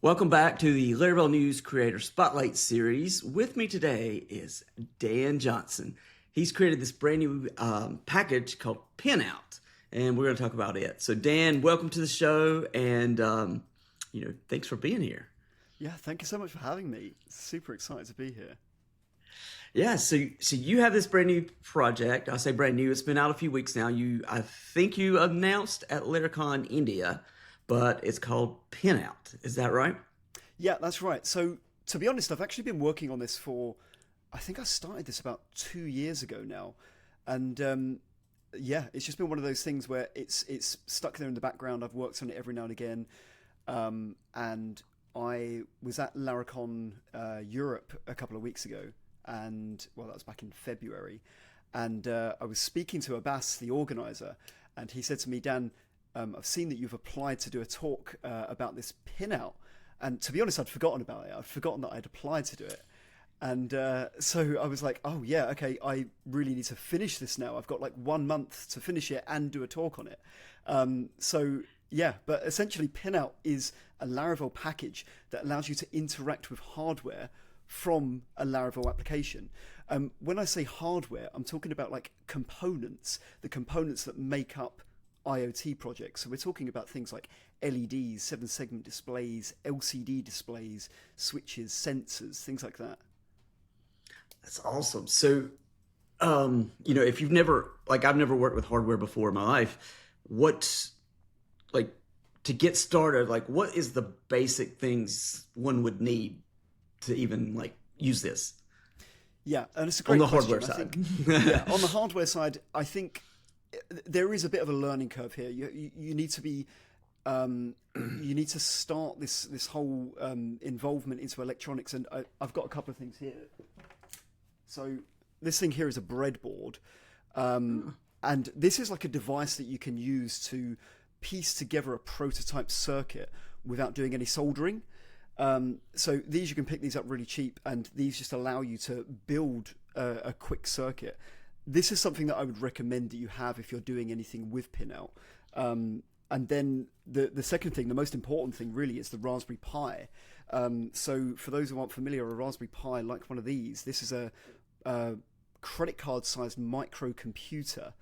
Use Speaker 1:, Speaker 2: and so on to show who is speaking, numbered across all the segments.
Speaker 1: Welcome back to the Laravel News Creator Spotlight Series. With me today is Dan Johnson. He's created this brand new package called Pinout, and we're going to talk about it. So, Dan, welcome to the show, and thanks for being here.
Speaker 2: Yeah, thank you so much for having me. Super excited to be here.
Speaker 1: Yeah, so you have this brand new project. I say brand new; it's been out a few weeks now. I think you announced at Laracon India, but it's called Pinout. Is that right?
Speaker 2: Yeah, that's right. So, to be honest, I've actually been working on this I think I started this about 2 years ago now. And yeah, it's just been one of those things where it's stuck there in the background. I've worked on it every now and again. And I was at Laracon Europe a couple of weeks ago. And, well, that was back in February. And I was speaking to Abbas, the organizer, and he said to me, Dan, I've seen that you've applied to do a talk about this pinout. And to be honest, I'd forgotten about it. I'd forgotten that I'd applied to do it. And so I was like, oh, yeah, okay, I really need to finish this now. I've got like 1 month to finish it and do a talk on it. Yeah, but essentially Pinout is a Laravel package that allows you to interact with hardware from a Laravel application. When I say hardware, I'm talking about like components, the components that make up IoT projects. So we're talking about things like LEDs, 7-segment displays, LCD displays, switches, sensors, things like that.
Speaker 1: That's awesome. So, if you've never, like, I've never worked with hardware before in my life, like, to get started, like, what is the basic things one would need to even, like, use this?
Speaker 2: Yeah, and it's a great question.
Speaker 1: Hardware side.
Speaker 2: Yeah, on the hardware side, I think there is a bit of a learning curve here. You need to be you need to start this whole involvement into electronics, and I've got a couple of things here. So this thing here is a breadboard, and this is like a device that you can use to piece together a prototype circuit without doing any soldering. So you can pick these up really cheap, and these just allow you to build a quick circuit. This is something that I would recommend that you have if you're doing anything with Pinout. And then the second thing, the most important thing really, is the Raspberry Pi. So for those who aren't familiar, a Raspberry Pi, like one of these, this is a credit card sized microcomputer.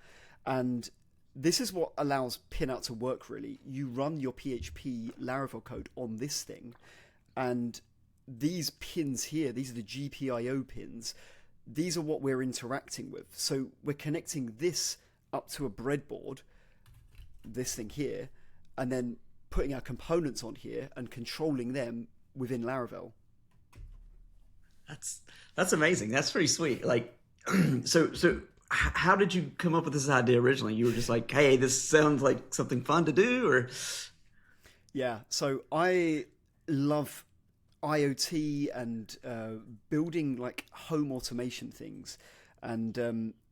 Speaker 2: And this is what allows Pinout to work really. You run your PHP Laravel code on this thing, and these pins here, these are the GPIO pins. These are what we're interacting with. So we're connecting this up to a breadboard, this thing here, and then putting our components on here and controlling them within Laravel.
Speaker 1: That's amazing. That's pretty sweet. Like, so how did you come up with this idea originally? You were just like, hey, this sounds like something fun to do, or?
Speaker 2: Yeah. So I love IoT and building like home automation things. And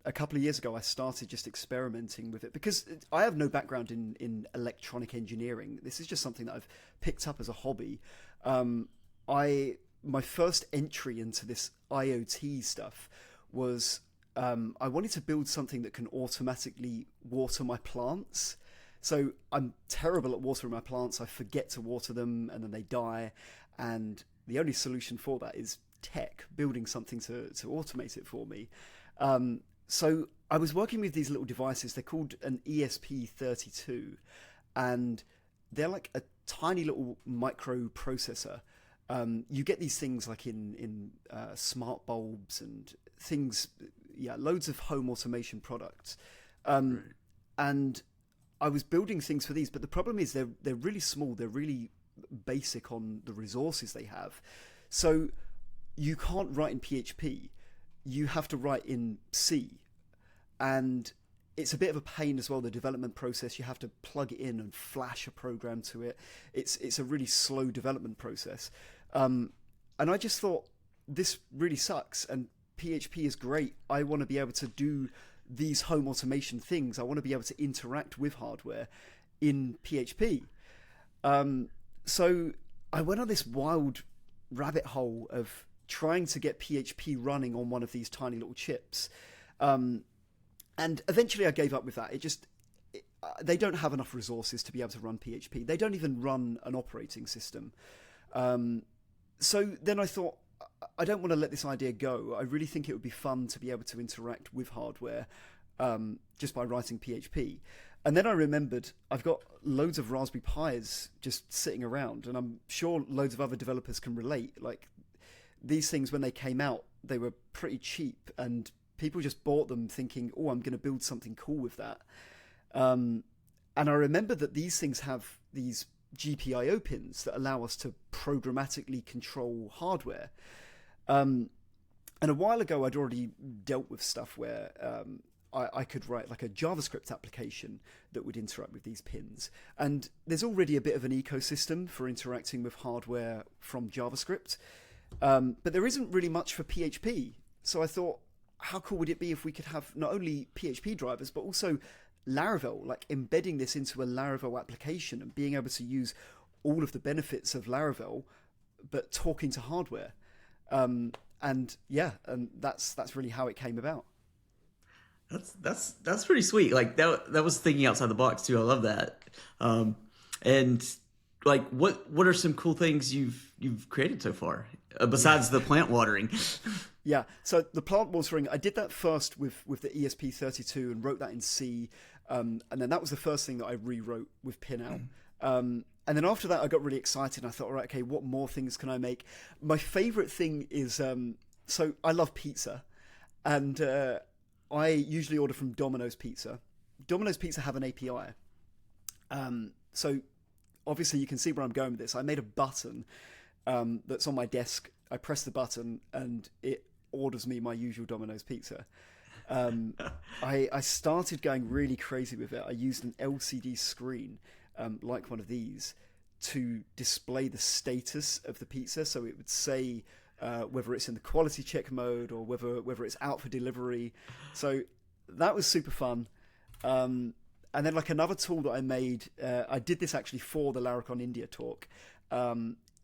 Speaker 2: a couple of years ago, I started just experimenting with it because I have no background in electronic engineering. This is just something that I've picked up as a hobby. My first entry into this IoT stuff was I wanted to build something that can automatically water my plants. So I'm terrible at watering my plants. I forget to water them and then they die. And the only solution for that is tech, building something to automate it for me. So I was working with these little devices. They're called an ESP32, and they're like a tiny little microprocessor. You get these things like in smart bulbs and things, yeah, loads of home automation products.
Speaker 1: Right.
Speaker 2: And I was building things for these, but the problem is they're really small. They're really basic on the resources they have. So you can't write in PHP. You have to write in C. And it's a bit of a pain as well, the development process. You have to plug it in and flash a program to it. It's a really slow development process. And I just thought, this really sucks, and PHP is great. I want to be able to do these home automation things. I want to be able to interact with hardware in PHP. So I went on this wild rabbit hole of trying to get PHP running on one of these tiny little chips. And eventually I gave up with that. They don't have enough resources to be able to run PHP. They don't even run an operating system. So then I thought, I don't want to let this idea go. I really think it would be fun to be able to interact with hardware just by writing PHP. And then I remembered I've got loads of Raspberry Pis just sitting around, and I'm sure loads of other developers can relate. Like, these things, when they came out, they were pretty cheap, and people just bought them thinking, oh, I'm going to build something cool with that. And I remember that these things have these GPIO pins that allow us to programmatically control hardware. And a while ago, I'd already dealt with stuff where I could write like a JavaScript application that would interact with these pins. And there's already a bit of an ecosystem for interacting with hardware from JavaScript. But there isn't really much for PHP. So I thought, how cool would it be if we could have not only PHP drivers, but also Laravel, like embedding this into a Laravel application and being able to use all of the benefits of Laravel, but talking to hardware. And that's really how it came about.
Speaker 1: That's pretty sweet. Like that was thinking outside the box too. I love that. And like what are some cool things you've created so far besides the plant watering?
Speaker 2: Yeah, so the plant watering, I did that first with the ESP32 and wrote that in C, and then that was the first thing that I rewrote with Pinout. And then after that, I got really excited, and I thought, all right, okay, what more things can I make? My favorite thing is, so I love pizza, and I usually order from Domino's Pizza. Domino's Pizza have an API. So obviously you can see where I'm going with this. I made a button that's on my desk. I press the button and it orders me my usual Domino's pizza. I started going really crazy with it. I used an LCD screen, like one of these, to display the status of the pizza. So it would say whether it's in the quality check mode or whether it's out for delivery. So that was super fun. And then like another tool that I made, I did this actually for the Laracon India talk.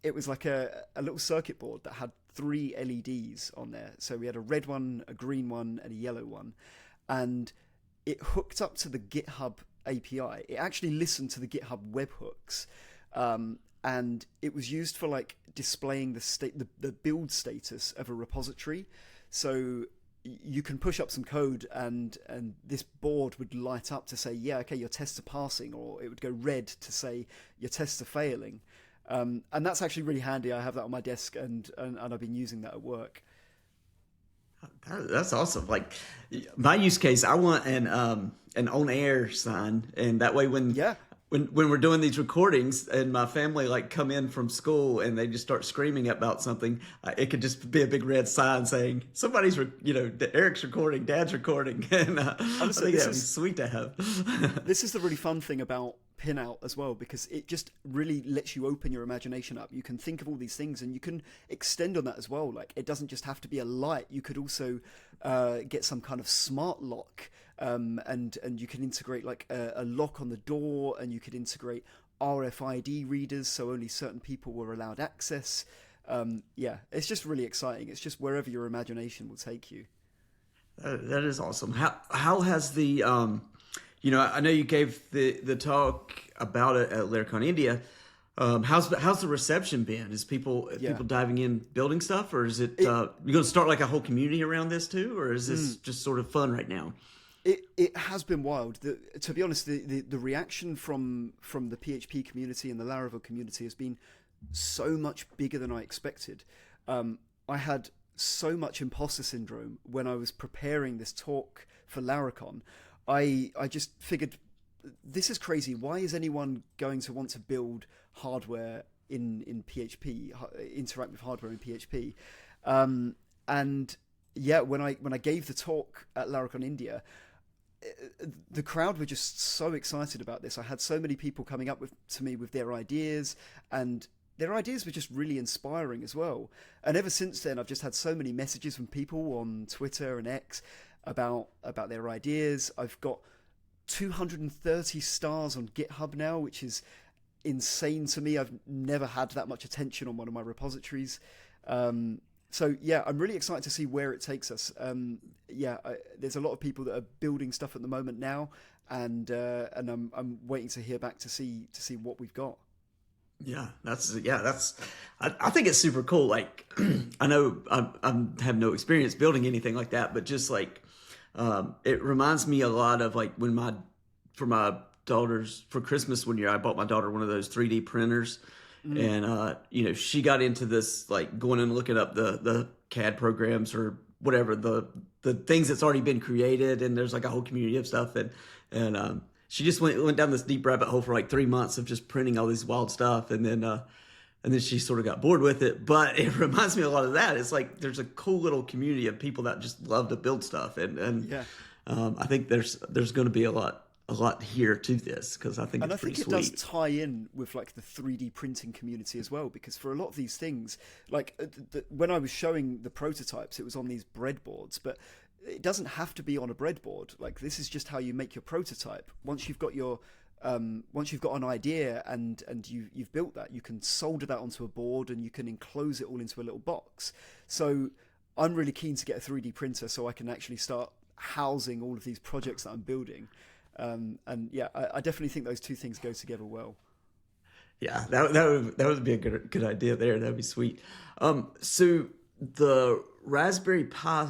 Speaker 2: It was like a little circuit board that had 3 LEDs on there. So we had a red one, a green one, and a yellow one. And it hooked up to the GitHub API. It actually listened to the GitHub webhooks. And it was used for like displaying the build status of a repository. So you can push up some code and this board would light up to say, yeah, okay, your tests are passing, or it would go red to say your tests are failing. And that's actually really handy. I have that on my desk and I've been using that at work.
Speaker 1: That's awesome. Like my use case, I want an on air sign, and that way when we're doing these recordings and my family like come in from school and they just start screaming about something, it could just be a big red sign saying somebody's, Eric's recording, Dad's recording, and
Speaker 2: Honestly,
Speaker 1: I think that'd be sweet to have.
Speaker 2: This is the really fun thing about Pinout as well, because it just really lets you open your imagination up. You can think of all these things and you can extend on that as well. Like, it doesn't just have to be a light. You could also get some kind of smart lock, and you can integrate like a lock on the door, and you could integrate RFID readers so only certain people were allowed access. It's just really exciting. It's just wherever your imagination will take you.
Speaker 1: That is awesome. How has the I know you gave the talk about it at Laracon India. How's the reception been? Is people diving in building stuff, or is it you going to start like a whole community around this too, or is this just sort of fun right now?
Speaker 2: It has been wild. To be honest, the reaction from the PHP community and the Laravel community has been so much bigger than I expected. I had so much imposter syndrome when I was preparing this talk for Laracon. I just figured, this is crazy. Why is anyone going to want to build hardware in PHP, interact with hardware in PHP? When I gave the talk at Laracon India, the crowd were just so excited about this. I had so many people coming up to me with their ideas, and their ideas were just really inspiring as well. And ever since then, I've just had so many messages from people on Twitter and X about their ideas. I've got 230 stars on GitHub now, which is insane to me. I've never had that much attention on one of my repositories. So I'm really excited to see where it takes us. There's a lot of people that are building stuff at the moment now, and I'm waiting to hear back to see what we've got.
Speaker 1: That's I think it's super cool. Like I know I have no experience building anything like that, but just like it reminds me a lot of like when my daughter's for Christmas one year I bought my daughter one of those 3D printers, and she got into this like going and looking up the CAD programs or whatever the things that's already been created, and there's like a whole community of stuff, and she just went down this deep rabbit hole for like 3 months of just printing all this wild stuff, and then she sort of got bored with it. But it reminds me a lot of that. It's like there's a cool little community of people that just love to build stuff, and I think there's going to be a lot here to this because I think
Speaker 2: And I
Speaker 1: it's
Speaker 2: think
Speaker 1: pretty
Speaker 2: it
Speaker 1: sweet.
Speaker 2: does tie in with like the 3D printing community as well, because for a lot of these things, like when I was showing the prototypes, it was on these breadboards, but it doesn't have to be on a breadboard. Like this is just how you make your prototype. Once you've got an idea and you've built that, you can solder that onto a board and you can enclose it all into a little box. So I'm really keen to get a 3D printer so I can actually start housing all of these projects that I'm building. And yeah, I definitely think those two things go together well.
Speaker 1: Yeah, that would be a good idea there. That'd be sweet. So the Raspberry Pi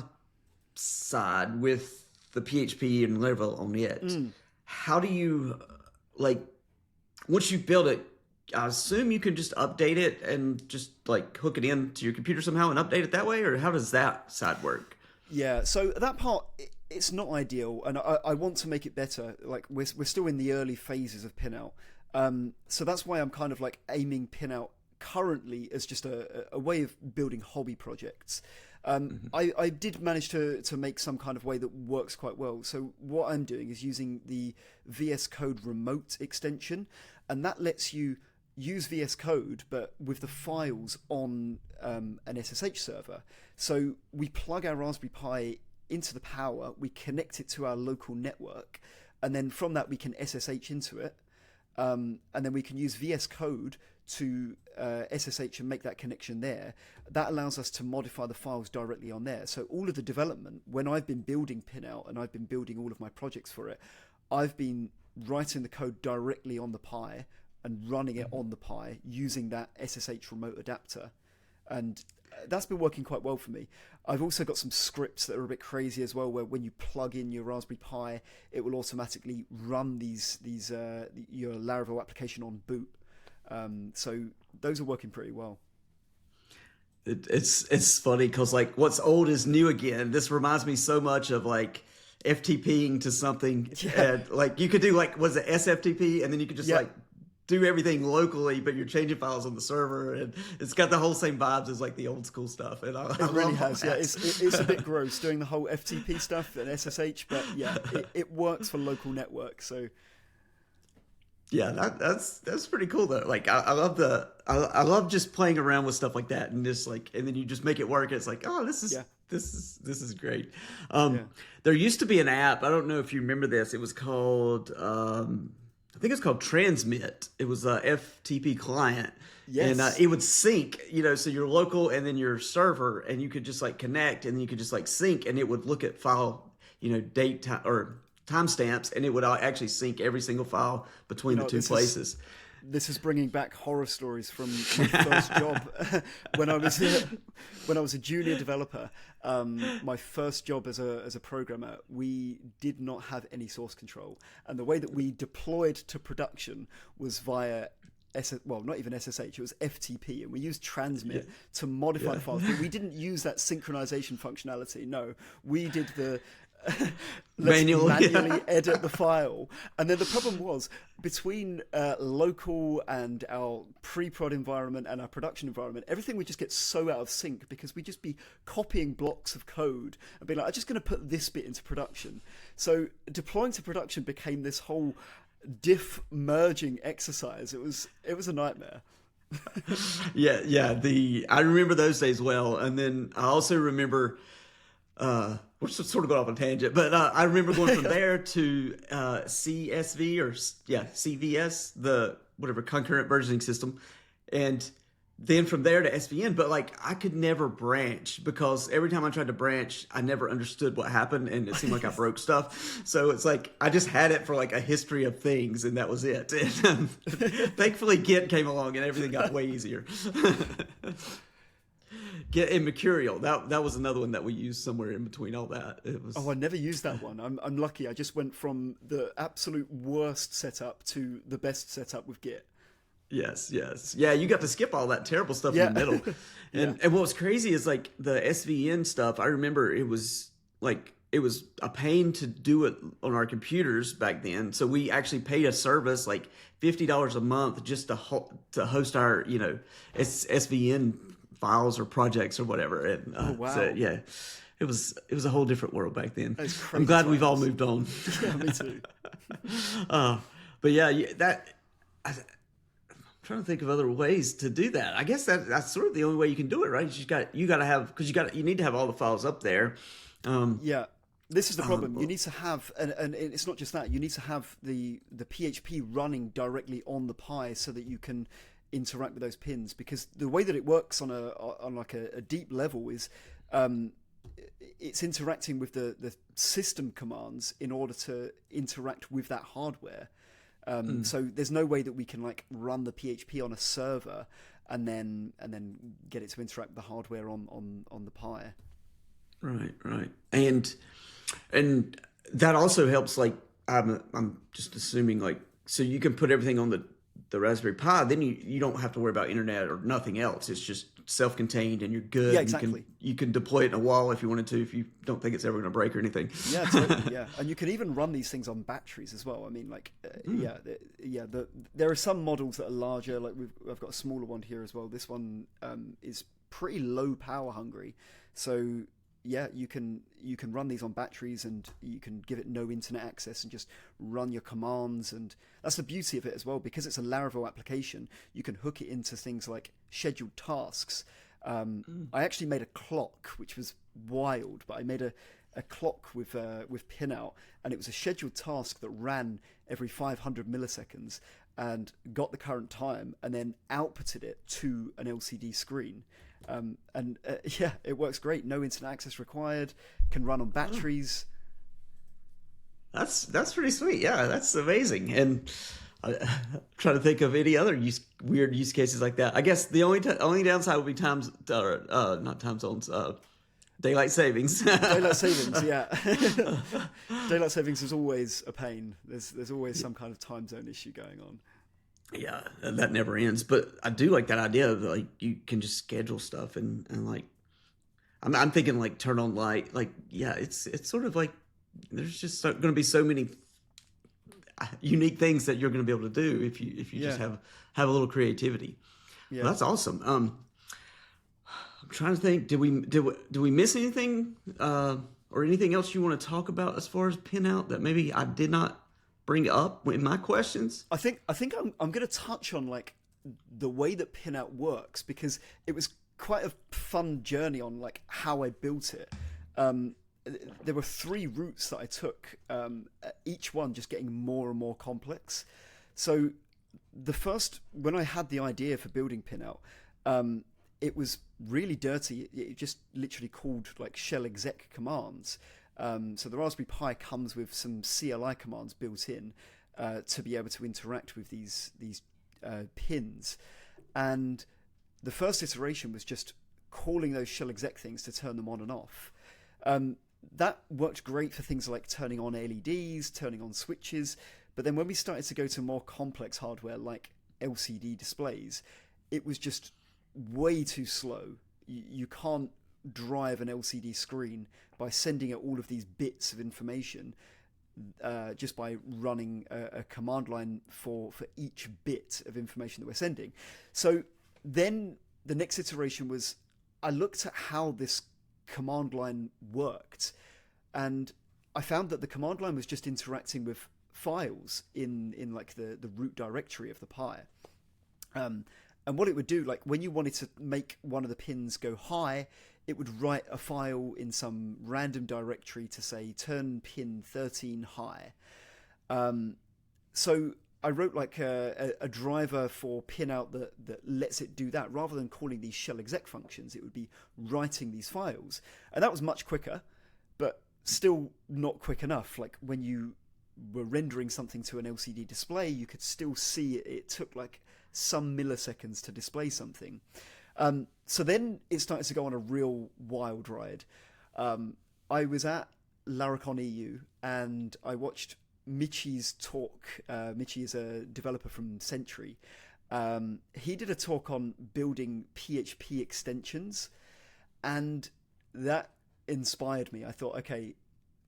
Speaker 1: side with the PHP and Laravel on it, how do you like once you build it? I assume you can just update it and just like hook it into your computer somehow and update it that way, or how does that side work?
Speaker 2: Yeah, so that part, it's not ideal, and I want to make it better. Like we're still in the early phases of Pinout, so that's why I'm kind of like aiming Pinout currently as just a way of building hobby projects. I did manage to make some kind of way that works quite well. So what I'm doing is using the VS Code remote extension, and that lets you use VS Code but with the files on an SSH server. So we plug our Raspberry Pi into the power, we connect it to our local network, and then from that we can SSH into it, and then we can use VS Code to SSH and make that connection there. That allows us to modify the files directly on there. So all of the development, when I've been building Pinout and I've been building all of my projects for it, I've been writing the code directly on the Pi and running it on the Pi using that SSH remote adapter. And that's been working quite well for me. I've also got some scripts that are a bit crazy as well, where when you plug in your Raspberry Pi, it will automatically run your Laravel application on boot. So those are working pretty well.
Speaker 1: It's funny because like what's old is new again. This reminds me so much of like FTPing to something, and like you could do like was it SFTP, and then you could just like do everything locally, but you're changing files on the server, and it's got the whole same vibes as like the old school stuff. And I
Speaker 2: really
Speaker 1: love
Speaker 2: has.
Speaker 1: that.
Speaker 2: Yeah, it's a bit gross doing the whole FTP stuff and SSH, but yeah, it works for local networks. So
Speaker 1: yeah, that's pretty cool though. Like I love just playing around with stuff like that, and just like and then you just make it work. And it's like this is great. There used to be an app. I don't know if you remember this. It was called I think it's called Transmit. It was a FTP client.
Speaker 2: Yes.
Speaker 1: And it would sync, so your local and then your server, and you could just like connect, and then you could just like sync, and it would look at file, date time or timestamps, and it would actually sync every single file between the two places.
Speaker 2: This is bringing back horror stories from my first job when I was a junior developer. My first job as a programmer, we did not have any source control, and the way that we deployed to production was via not even SSH, it was FTP, and we used Transmit to modify the files. But we didn't use that synchronization functionality. No, we did the manually edit the file. And then the problem was between local and our pre-prod environment and our production environment, everything would just get so out of sync because we'd just be copying blocks of code and be like, I'm just going to put this bit into production. So deploying to production became this whole diff merging exercise. It was a nightmare.
Speaker 1: I remember those days well, and then I also remember we're sort of going off on a tangent, but I remember going from there to CSV or CVS, the whatever concurrent versioning system, and then from there to SVN, but like I could never branch because every time I tried to branch, I never understood what happened and it seemed like I broke stuff. So it's like I just had it for like a history of things and that was it. And thankfully Git came along and everything got way easier. Git and Mercurial, that was another one that we used somewhere in between all that. It was
Speaker 2: Oh, I never used that one. I'm lucky. I just went from the absolute worst setup to the best setup with Git.
Speaker 1: Yes. Yeah, you got to skip all that terrible stuff
Speaker 2: Yeah.
Speaker 1: in the middle. And
Speaker 2: Yeah.
Speaker 1: and what was crazy is like the SVN stuff, I remember it was a pain to do it on our computers back then. So we actually paid a service like $50 a month just to host our, SVN files or projects or whatever. And
Speaker 2: Oh, wow.
Speaker 1: so yeah. It was a whole different world back then.
Speaker 2: Those
Speaker 1: I'm
Speaker 2: crazy
Speaker 1: glad we've all
Speaker 2: times.
Speaker 1: moved on.
Speaker 2: Yeah, me too.
Speaker 1: But yeah, I'm trying to think of other ways to do that. I guess that's sort of the only way you can do it, right? You got to have because you need to have all the files up there.
Speaker 2: Yeah, this is the problem. You need to have, and it's not just that. You need to have the PHP running directly on the Pi so that you can interact with those pins. Because the way that it works on a deep level is, it's interacting with the system commands in order to interact with that hardware. So there's no way that we can like run the PHP on a server and then get it to interact with the hardware on the Pi.
Speaker 1: Right. And that also helps like I'm just assuming like so you can put everything on the Raspberry Pi, then you don't have to worry about internet or nothing else. It's just self-contained and you're good.
Speaker 2: Yeah, exactly.
Speaker 1: You can deploy it in a wall if you wanted to, if you don't think it's ever going to break or anything.
Speaker 2: Yeah, totally, yeah. And you can even run these things on batteries as well. I mean, like, there are some models that are larger. Like I've got a smaller one here as well. This one is pretty low power hungry, so yeah, you can run these on batteries and you can give it no internet access and just run your commands. And that's the beauty of it as well, because it's a Laravel application. You can hook it into things like scheduled tasks. I actually made a clock, which was wild, but I made a clock with Pinout, and it was a scheduled task that ran every 500 milliseconds and got the current time and then outputted it to an LCD screen. Yeah, it works great. No internet access required. Can run on batteries.
Speaker 1: That's pretty sweet. Yeah, that's amazing. And I'm trying to think of any other weird use cases like that. I guess the only downside would be not time zones. Daylight savings.
Speaker 2: Daylight savings, yeah. Daylight savings is always a pain. There's always some kind of time zone issue going on.
Speaker 1: Yeah, that never ends. But I do like that idea of like you can just schedule stuff and like I'm thinking like turn on light. Like yeah, it's sort of like there's just going to be so many unique things that you're going to be able to do if you just have a little creativity. Yeah, well, that's awesome. I'm trying to think. Did we miss anything or anything else you want to talk about as far as Pinout that maybe I did not bring up in my questions?
Speaker 2: I think I'm going to touch on like the way that Pinout works, because it was quite a fun journey on like how I built it. There were 3 routes that I took, each one just getting more and more complex. So the first, when I had the idea for building Pinout, it was really dirty. It just literally called like shell exec commands. So the Raspberry Pi comes with some CLI commands built in to be able to interact with these pins. And the first iteration was just calling those shell exec things to turn them on and off. That worked great for things like turning on LEDs, turning on switches. But then when we started to go to more complex hardware like LCD displays, it was just way too slow. You can't drive an LCD screen by sending it all of these bits of information just by running a command line for each bit of information that we're sending. So then the next iteration was I looked at how this command line worked, and I found that the command line was just interacting with files in like the root directory of the Pi. And what it would do, like when you wanted to make one of the pins go high, it would write a file in some random directory to say turn pin 13 high. So I wrote like a driver for Pinout that lets it do that. Rather than calling these shell exec functions, it would be writing these files. And that was much quicker, but still not quick enough. Like when you were rendering something to an LCD display, you could still see it took like some milliseconds to display something. So then it started to go on a real wild ride. I was at Laracon EU and I watched Michi's talk. Michi is a developer from Sentry. He did a talk on building PHP extensions, and that inspired me. I thought, okay,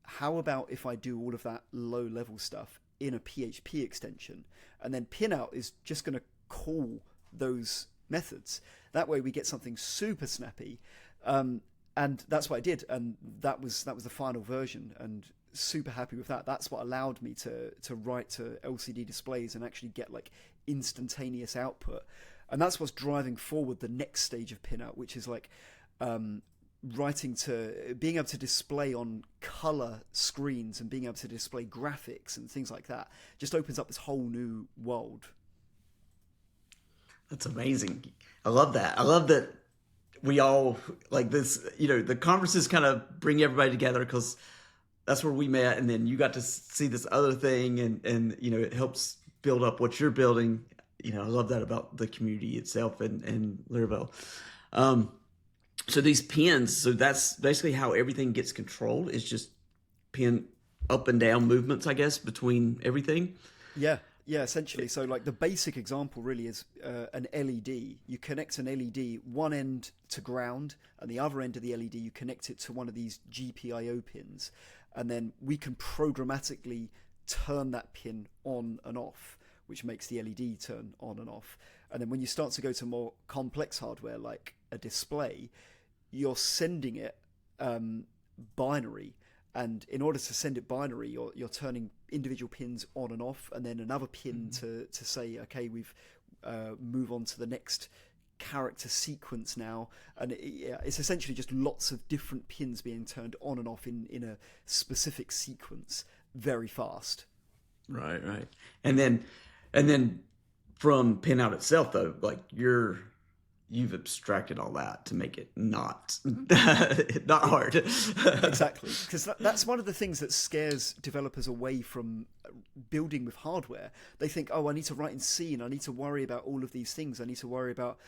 Speaker 2: how about if I do all of that low-level stuff in a PHP extension, and then Pinout is just going to call those methods. That way we get something super snappy. And that's what I did, and that was the final version, and super happy with that. That's what allowed me to write to LCD displays and actually get like instantaneous output. And that's what's driving forward the next stage of Pinout, which is like writing to being able to display on color screens and being able to display graphics and things like that. Just opens up this whole new world.
Speaker 1: That's amazing. I love that. I love that we all like this, the conferences kind of bring everybody together because that's where we met. And then you got to see this other thing and it helps build up what you're building. I love that about the community itself and Laravel. So these pins, so that's basically how everything gets controlled, is just pin up and down movements, I guess, between everything.
Speaker 2: Yeah, essentially. So like the basic example really is an LED. You connect an LED one end to ground, and the other end of the LED you connect it to one of these GPIO pins, and then we can programmatically turn that pin on and off, which makes the LED turn on and off. And then when you start to go to more complex hardware like a display, you're sending it binary. And in order to send it binary, you're turning individual pins on and off, and then another pin to say, okay, we've move on to the next character sequence now. And it's essentially just lots of different pins being turned on and off in a specific sequence very fast.
Speaker 1: Right. And then from Pinout itself, though, like you've abstracted all that to make it not hard.
Speaker 2: Exactly, because that's one of the things that scares developers away from building with hardware. They think, oh, I need to write in C and I need to worry about all of these things. I need to worry about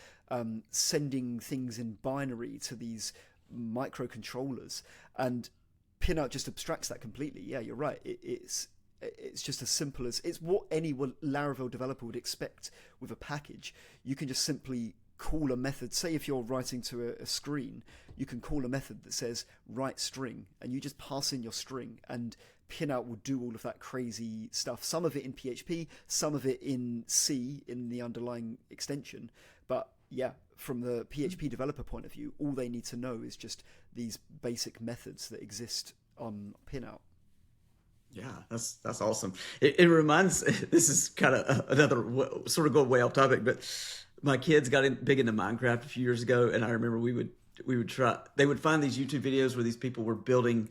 Speaker 2: sending things in binary to these microcontrollers, and Pinout just abstracts that completely. Yeah, you're right. It's just as simple as it's what any Laravel developer would expect with a package. You can just simply call a method. Say if you're writing to a screen, you can call a method that says write string, and you just pass in your string, and Pinout will do all of that crazy stuff. Some of it in PHP, some of it in C in the underlying extension. But yeah, from the PHP developer point of view, all they need to know is just these basic methods that exist on Pinout.
Speaker 1: Yeah, that's awesome. It reminds. This is kind of another sort of going way off topic, but my kids got big into Minecraft a few years ago, and I remember we would try. They would find these YouTube videos where these people were building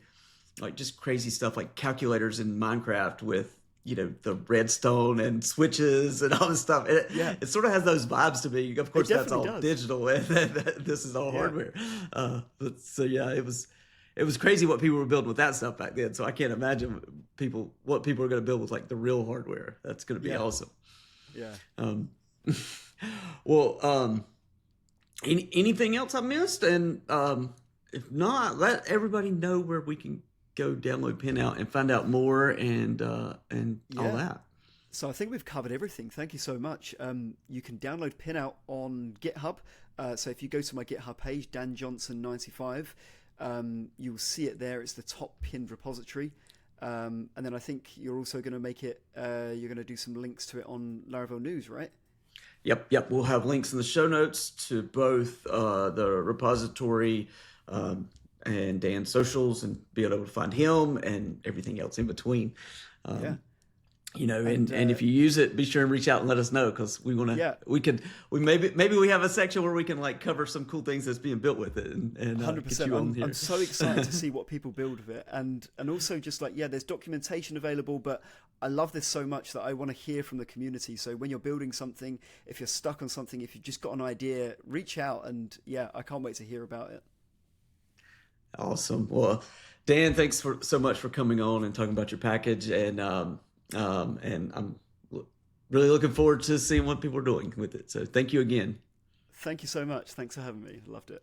Speaker 1: like just crazy stuff, like calculators in Minecraft with the redstone and switches and all this stuff. It sort of has those vibes to me. Of course, that's all digital, and this is all hardware. So yeah, it was crazy what people were building with that stuff back then. So I can't imagine what people are going to build with like the real hardware. That's going to be awesome.
Speaker 2: Yeah.
Speaker 1: Well, anything else I missed? And if not, let everybody know where we can go download Pinout and find out more and all that.
Speaker 2: So I think we've covered everything. Thank you so much. You can download Pinout on GitHub. So if you go to my GitHub page, Dan Johnson 95, you'll see it there. It's the top pinned repository. And then I think you're also going to make it, you're going to do some links to it on Laravel News, right?
Speaker 1: Yep. We'll have links in the show notes to both the repository and Dan's socials, and be able to find him and everything else in between. and if you use it, be sure and reach out and let us know, because
Speaker 2: Yeah,
Speaker 1: we maybe we have a section where we can like cover some cool things that's being built with it, and get
Speaker 2: 100%.
Speaker 1: you on
Speaker 2: I'm
Speaker 1: here.
Speaker 2: so excited to see what people build with it, and also just like, yeah, there's documentation available, but I love this so much that I want to hear from the community. So when you're building something, if you're stuck on something, if you've just got an idea, reach out, and yeah, I can't wait to hear about it.
Speaker 1: Awesome. Well, Dan, thanks so much for coming on and talking about your package, and I'm really looking forward to seeing what people are doing with it. So thank you again.
Speaker 2: Thank you so much. Thanks for having me. Loved it.